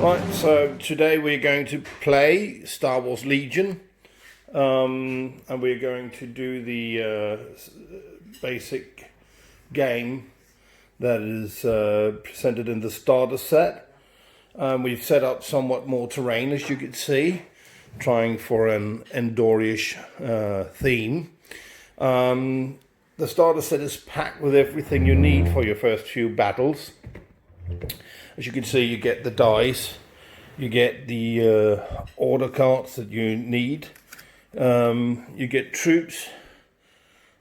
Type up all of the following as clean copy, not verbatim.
Right, so today we're going to play Star Wars Legion, and we're going to do the basic game that is presented in the starter set. We've set up somewhat more terrain, as you can see, trying for an Endorish theme. The starter set is packed with everything you need for your first few battles. As you can see, you get the dice, you get the order cards that you need, you get troops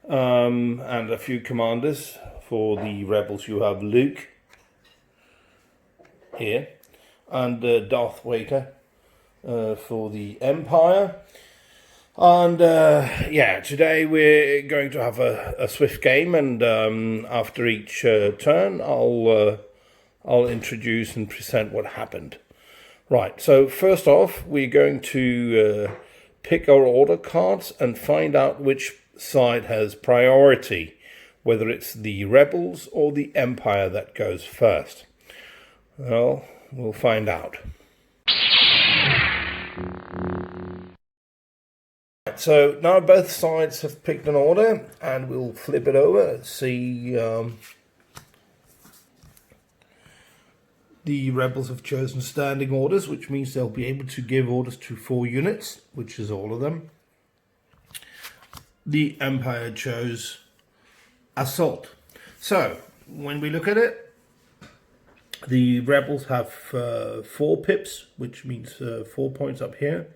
and a few commanders. For the rebels you have Luke here and Darth Vader for the Empire. And yeah, today we're going to have a swift game, and after each turn I'll introduce and present what happened. Right, so first off, we're going to pick our order cards and find out which side has priority, whether it's the rebels or the Empire that goes first. Well, we'll find out. So now both sides have picked an order, and we'll flip it over and see. The rebels have chosen standing orders, which means they'll be able to give orders to 4 units, which is all of them. The Empire chose assault. So when we look at it, the rebels have 4 pips, which means 4 points up here,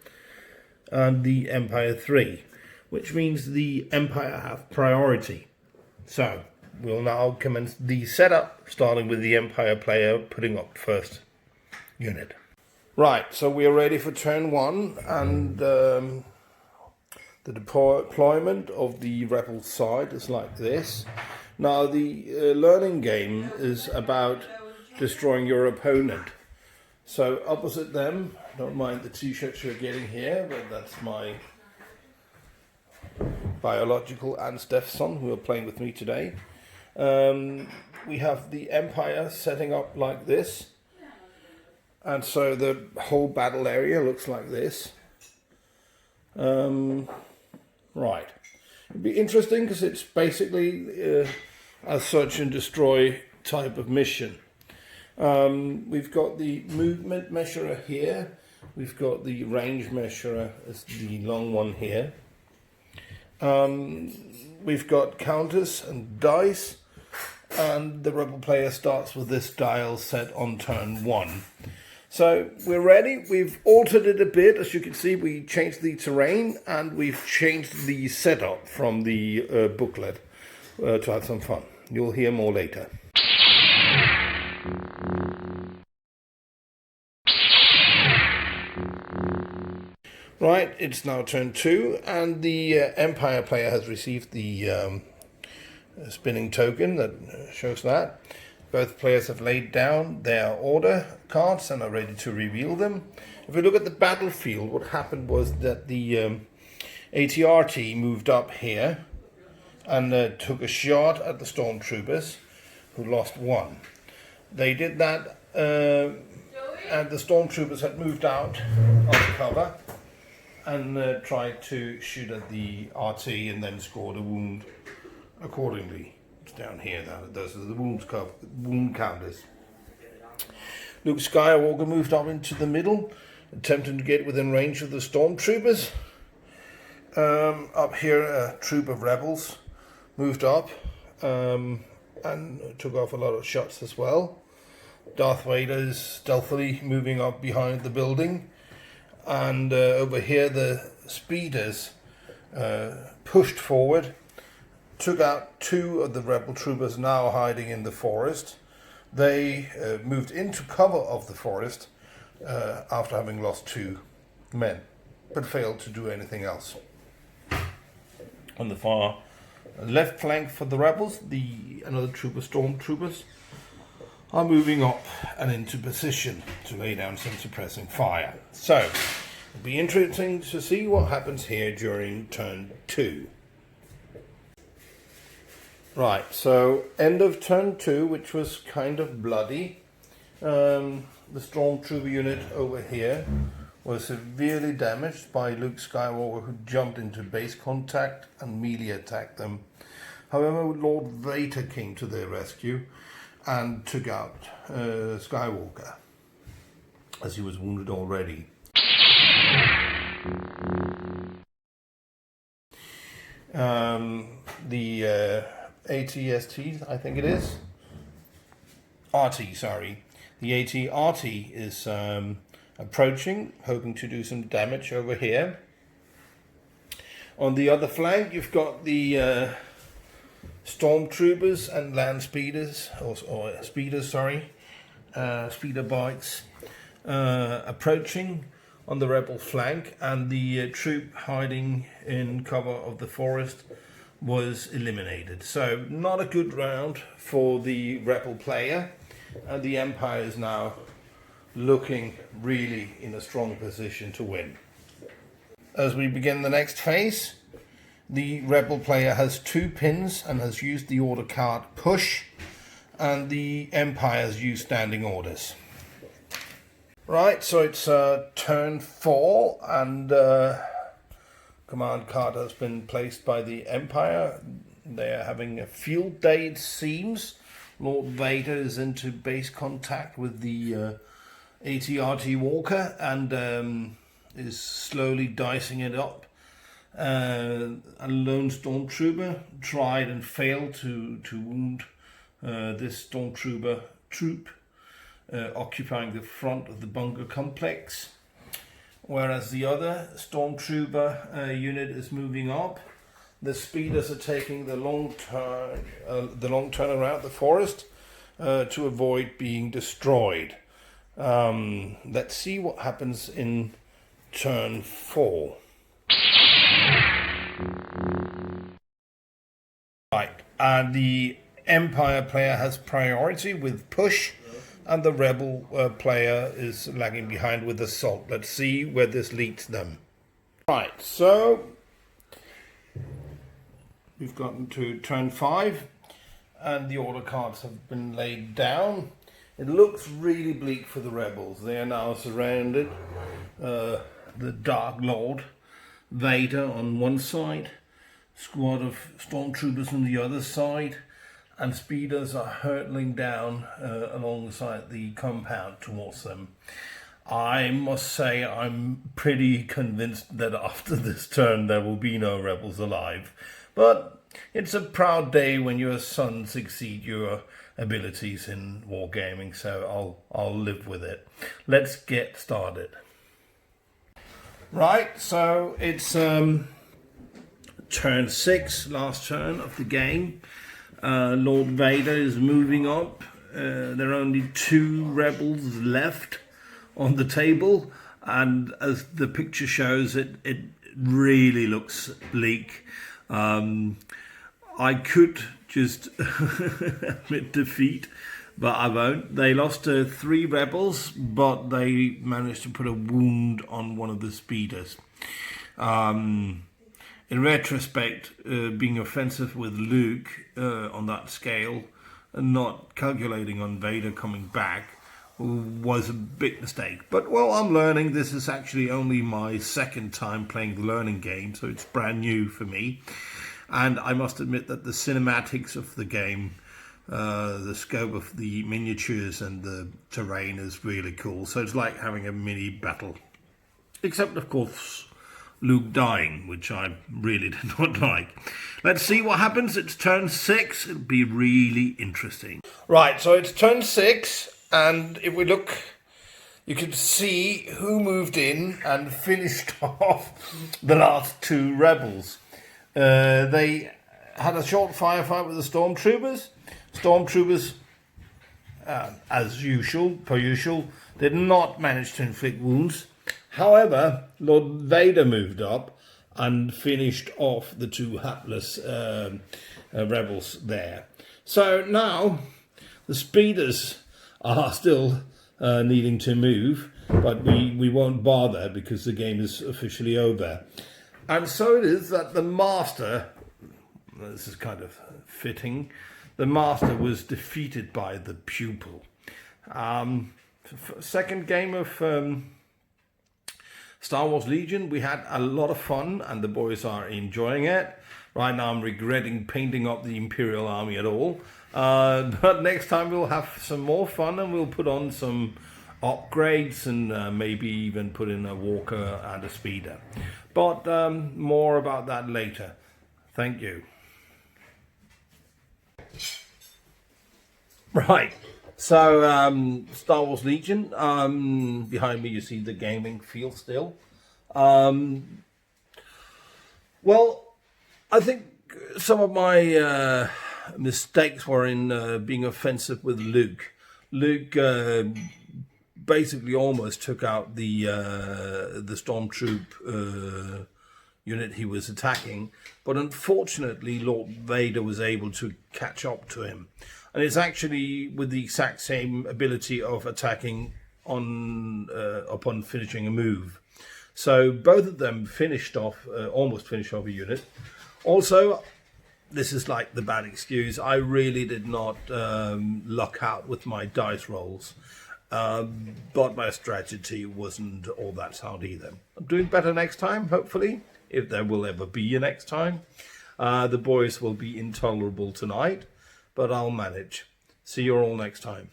and the Empire 3, which means the Empire have priority. So we'll now commence the setup, starting with the Empire player putting up first unit. Right, so we're ready for turn 1, and the deployment of the rebel side is like this. Now the learning game is about destroying your opponent. So opposite them, don't mind the t-shirts you're getting here, but that's my biological and stepson who are playing with me today. We have the Empire setting up like this, and so the whole battle area looks like this. Right, it'd be interesting because it's basically a search and destroy type of mission. We've got the movement measurer here, we've got the range measurer as the long one here. We've got counters and dice, and the rebel player starts with this dial set on turn 1. So we're ready. We've altered it a bit. As you can see, we changed the terrain and we've changed the setup from the booklet to have some fun. You'll hear more later. Right, it's now turn 2, and the Empire player has received the spinning token that shows that. Both players have laid down their order cards and are ready to reveal them. If we look at the battlefield, what happened was that the ATRT moved up here and took a shot at the stormtroopers, who lost 1. They did that, and the stormtroopers had moved out of cover and tried to shoot at the RT and then scored a wound accordingly. It's down here, those are the wound counters. Luke Skywalker moved up into the middle, attempting to get within range of the stormtroopers. Up here, a troop of rebels moved up and took off a lot of shots as well. Darth Vader is stealthily moving up behind the building. And over here the speeders pushed forward, took out 2 of the rebel troopers now hiding in the forest. They moved into cover of the forest after having lost 2 men, but failed to do anything else. On the far left flank for the rebels, another troop of stormtroopers are moving up and into position to lay down some suppressing fire. So it'll be interesting to see what happens here during turn 2. Right, so end of turn 2, which was kind of bloody. the stormtrooper unit over here was severely damaged by Luke Skywalker, who jumped into base contact and melee attacked them. However, Lord Vader came to their rescue and took out Skywalker, as he was wounded already. The ATST, I think it is. RT, sorry. The AT-RT is approaching, hoping to do some damage over here. On the other flank, you've got the stormtroopers and land speeders, or speeders, sorry, speeder bikes, approaching on the rebel flank, and the troop hiding in cover of the forest was eliminated. So not a good round for the rebel player, and the Empire is now looking really in a strong position to win. As we begin the next phase, the rebel player has 2 pins and has used the order card push, and the Empire has used standing orders. Right, so it's turn 4, and command card has been placed by the Empire. They are having a field day, it seems. Lord Vader is into base contact with the AT-RT Walker and is slowly dicing it up. A lone stormtrooper tried and failed to wound this stormtrooper troop occupying the front of the bunker complex, whereas the other stormtrooper unit is moving up. The speeders are taking the long turn around the forest to avoid being destroyed. Let's see what happens in turn 4. Right, and the Empire player has priority with push, and the rebel player is lagging behind with assault. Let's see where this leads them. Right, so we've gotten to turn 5, and the order cards have been laid down. It looks really bleak for the rebels. They are now surrounded. The Dark Lord Vader on one side, squad of stormtroopers on the other side, and speeders are hurtling down alongside the compound towards them. I must say I'm pretty convinced that after this turn there will be no rebels alive. But it's a proud day when your sons exceed your abilities in wargaming, so I'll live with it. Let's get started. Right, so it's turn 6, last turn of the game. Lord Vader is moving up. There are only 2 rebels left on the table, and as the picture shows, it really looks bleak. I could just admit defeat, but I won't. They lost 3 rebels, but they managed to put a wound on one of the speeders. In retrospect, being offensive with Luke on that scale and not calculating on Vader coming back was a big mistake. But, well, I'm learning. This is actually only my 2nd time playing the learning game, so it's brand new for me. And I must admit that the cinematics of the game, the scope of the miniatures and the terrain is really cool. So it's like having a mini battle. Except, of course, Luke dying, which I really did not like. Let's see what happens. It's turn 6. It'll be really interesting. Right, so it's turn 6, and if we look, you can see who moved in and finished off the last 2 rebels. They had a short firefight with the stormtroopers. Stormtroopers, per usual, did not manage to inflict wounds. However, Lord Vader moved up and finished off the 2 hapless rebels there. So now the speeders are still needing to move, but we won't bother because the game is officially over. And so it is that the master, this is kind of fitting, the master was defeated by the pupil. second game of Star Wars Legion. We had a lot of fun and the boys are enjoying it. Right now I'm regretting painting up the Imperial Army at all. But next time we'll have some more fun and we'll put on some upgrades and maybe even put in a walker and a speeder. But more about that later. Thank you. Right. So, Star Wars Legion, behind me you see the gaming field still. Well, I think some of my mistakes were in being offensive with Luke. Luke basically almost took out the stormtroop unit he was attacking, but unfortunately Lord Vader was able to catch up to him. And it's actually with the exact same ability of attacking on upon finishing a move. So both of them finished off, almost finished off a unit. Also, this is like the bad excuse, I really did not luck out with my dice rolls. But my strategy wasn't all that sound either. I'm doing better next time, hopefully, if there will ever be a next time. The boys will be intolerable tonight, but I'll manage. See you all next time.